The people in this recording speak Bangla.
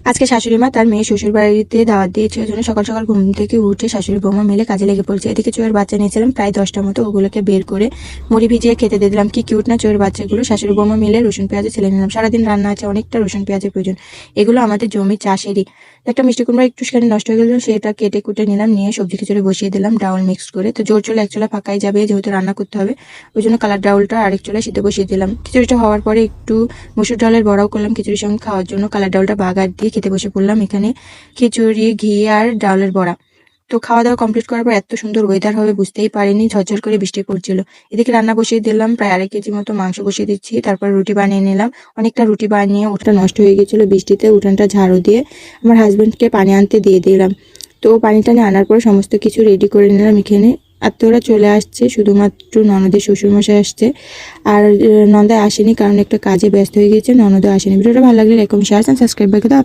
আজকে শাশুড়ি মা তার মেয়ে শ্বশুর বাড়িতে দাওয়াত দিয়েছে, ওই জন্য সকাল সকাল ঘুম থেকে উঠে শাশুড়ি বৌমা মিলে কাজে লেগে পড়ছে। এদিকে চোয়ের বাচ্চা নিয়েছিলাম প্রায় 10টার মতো, ওগুলোকে বের করে মুড়ি ভিজিয়ে খেতে দিয়ে দিলাম। কি কিউট না চোয়ের বাচ্চাগুলো। শাশুড়ি বৌমা মিলে রসুন পেঁয়াজও ছেলে নিলাম। সারাদিন রান্না আছে, অনেকটা রসুন পেঁয়াজের প্রয়োজন। এগুলো আমাদের জমি চাষেরই। একটা মিষ্টি কুমড়া একটুখানি নষ্ট হয়ে গেল, সেটা কেটে কুটে নিলাম, নিয়ে সবজি খিচুড়ি বসিয়ে দিলাম ডাউল মিক্স করে। তো জোর চলে এক চুলা ফাঁকাই যাবে, যেহেতু রান্না করতে হবে, ওই জন্য কালার ডাউলটা আরেক চুলায় সিদ্ধ বসিয়ে দিলাম। খিচুড়িটা হওয়ার পরে একটু মসুর ডালের বড়াও করলাম খিচুড়ির সঙ্গে খাওয়ার জন্য। কালার ডাউলটা বাগার দিয়ে খেতে বসে পড়লাম। এখানে খিচুড়ি, ঘি আর ডাউলের বড়া। তো খাওয়া দাওয়া কমপ্লিট করার পর এত সুন্দর ওয়েদার হবে বুঝতেই পারিনি, ঝরঝর করে বৃষ্টি পড়ছিল। এদিকে রান্না বসিয়ে দিলাম, প্রায় 2.5 কেজি মতো মাংস বসিয়ে দিচ্ছি। তারপর রুটি বানিয়ে নিলাম। অনেকটা রুটি বানিয়ে ওটা নষ্ট হয়ে গেছিলো বৃষ্টিতে, উঠানটা ঝাড়ু দিয়ে আমার হাজবেন্ডকে পানি আনতে দিয়ে দিলাম। তো পানি টানি আনার পর সমস্ত কিছু রেডি করে নিলাম। এখানে আত্মীয়রা চলে আসছে, শুধুমাত্র ননদের শ্বশুরমশাই আসছে, আর ননদা আসেনি কারণ একটা কাজে ব্যস্ত হয়ে গেছে, ননদও আসেনি। ভিডিওটা ভালো লাগলে লাইক কমেন্ট শেয়ার সাবস্ক্রাইব করে দাও।